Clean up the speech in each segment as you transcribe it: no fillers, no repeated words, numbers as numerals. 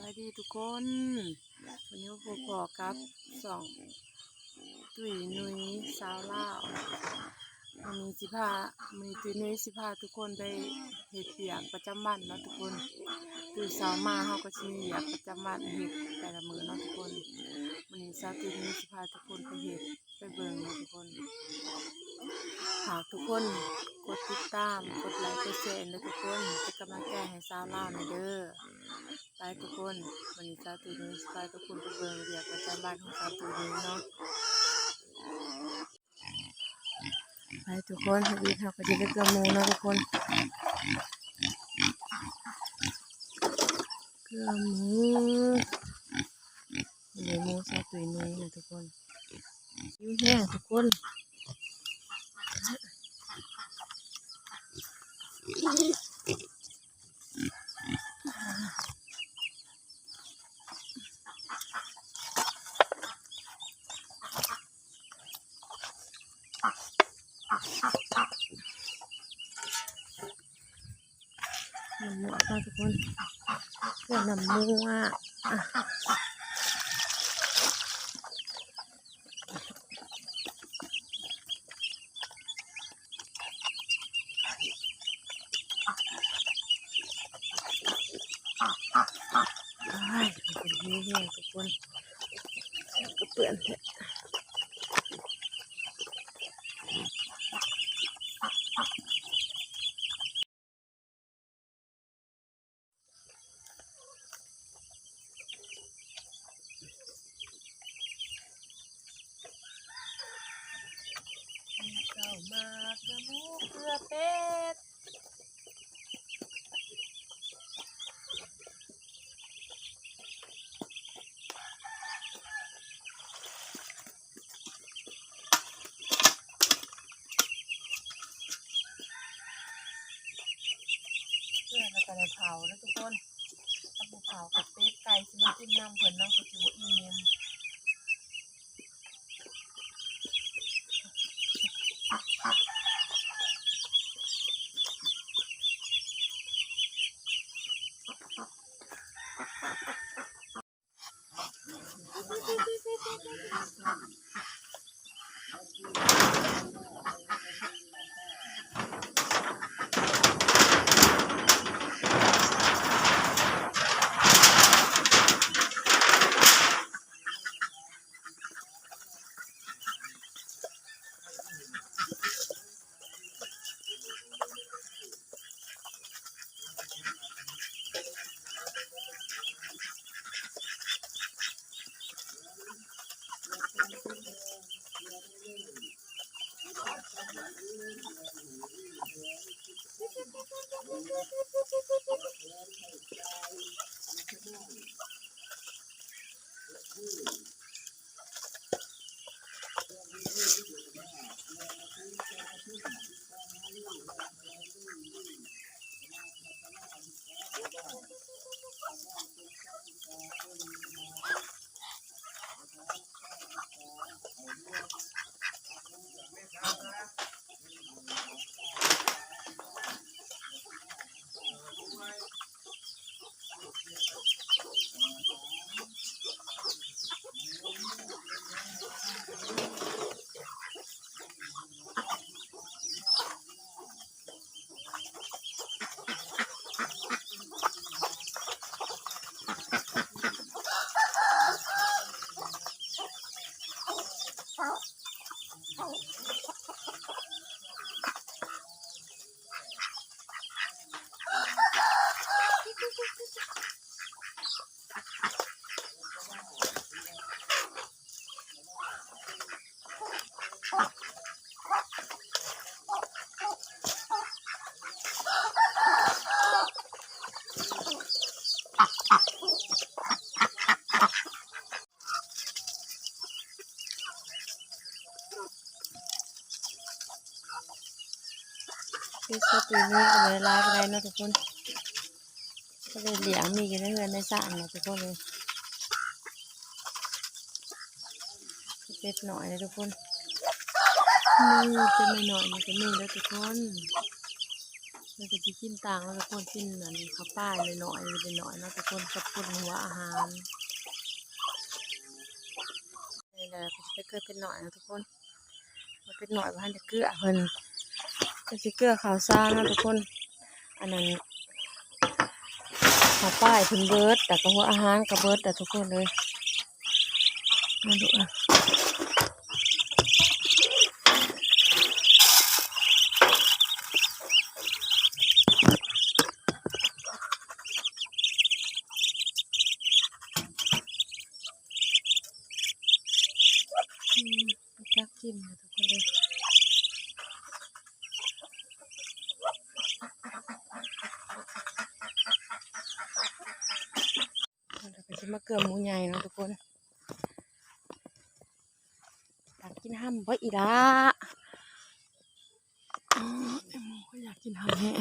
ายดีทุกคนวันนี้พบกับสองตุ้ยนุ้ยสาวลาววันนี้ตุ้ยนุ้ยสิพาทุกคนไปเฮ็ดเวียกประจำวันเนาะทุกคนตื่นเช้ามาเฮาก็สิมีเวียกประจำวันเฮ็ดแต่ละมื้อเนาะทุกคนวันนี้ตุ้ยนุ้ยสิพาทุกคนไปเฮ็ดไปเบิ่งเนาะทุกคนฝากทุกคนกดติดตามกดไลค์กดแชร์นะทุกคนเป็นกำลังใจให้สาวลาวหน่อยเด้อไปทุกคนวันนี้ตุ้ยนุ้ยสิพาทุกคนไปเบิ่งเวียกประจำวันของตุ้ยนุ้ยเนาะไปทุกคนวันนี้เราก็จะไปเกลือหมูเนาะทุกคนเกลือหมูหมูตุ้ยนุ้ยนะทุกคนยิ้มแห้งทุกคนน้ำหมูค่ะทุกคนเกลือน้ำหมูเป็นนี้เนี่ยทุกคนก็เปื่อนแท้เข้ามาเกลือหมูเกลือเป็ดเกลือแล้วก็ได้เผาแล้วทุกคนถ้าบุเผากับเป็ดไก่สิมากินน้ำเพิ่นเนาะก็สิบ่อิ่มเป็ดตุ้ยนุ้ยก็บ่ได้หลายปานใดเนาะทุกคนก็เลยเลี้ยงมีกันในเรือนในสระเนาะทุกคนเลยเป็ดหน่อยนะทุกคนนี่เป็นหน่อยๆมันก็มีแล้วทุกคน มันจะกินต่างแล้วทุกคนกินอันนี้ข้าวป้ายหน่อยๆหน่อยๆแล้วทุกคนกับคนหัวอาหารนี่แหละจะเกิดเป็นหน่อยนะทุกคนมันเป็นหน่อยว่าจะเกลือเพิ่นจะเกลือข้าวซ่านะทุกคนอันนั้นข้าวป้ายเพิ่นเบิดแต่ก็หัวอาหารกับเบิดแต่ทุกคนเลยมาดูอ่ะจักกินนะทุกคนเลยเราก็จะมาเกลือหมูใหญ่เนาะทุกคนอยากกินห้ำบ่อีละอ๋อไอ้หมูก็อยากกินห้ำแห้ง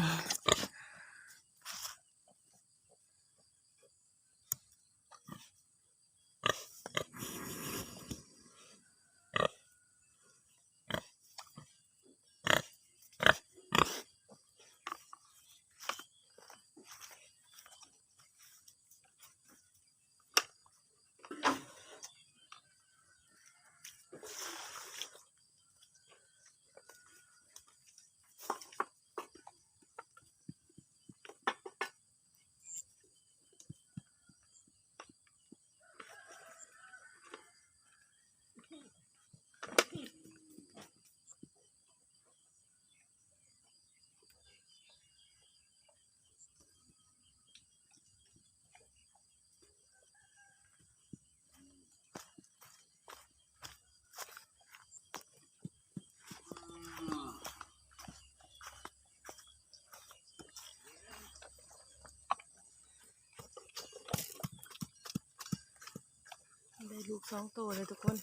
ได้ลูก2 โตเลยทุกคน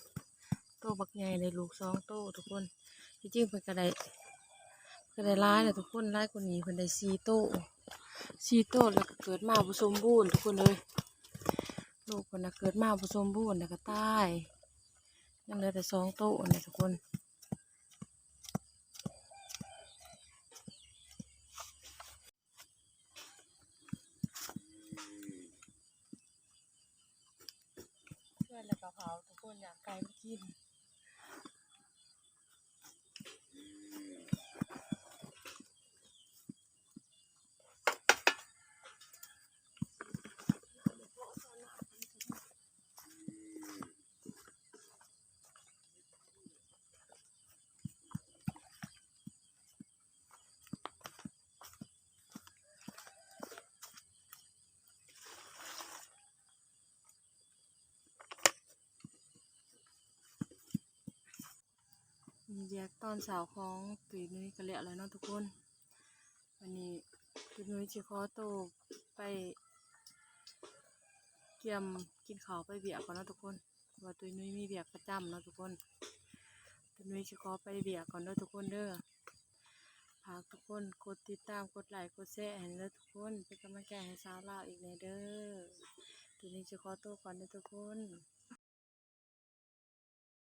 โตบักใหญ่เลยลูก2 โตทุกคนที่จริงเพิ่นก็ได้ร้ายเลยทุกคนร้ายกว่านี้เพิ่นได้4 โตแล้วก็เกิดมาบ่สมบูรณ์ทุกคนเลยลูกเพิ่นน่ะเกิดมาบ่สมบูรณ์แล้วก็ตายยังเหลือแต่2 โตเนี่ยทุกคนเพื่อนแล้วก็เผาทุกคนอยากไก่มากินมีแยกตอนสาวของตุยนุ้ยกันแล้วเนาะทุกคนวันนี้ตุยนุ้ยจะขอตัวไปเกี่ยมกินข้าวไปเบียก่อนเนาะทุกคนว่าตุยนุ้ยมีเบียประจำเนาะทุกคนตุยนุ้ยจะขอไปเบียก่อนเด้อทุกคนเด้อฝากทุกคนกดติดตามกดไลค์กดแชร์ให้เด้อทุกคนเป็นกำลังใจให้สาวลาวอีกในเด้อตุยนุ้ยจะขอตัวก่อนเด้อทุกคน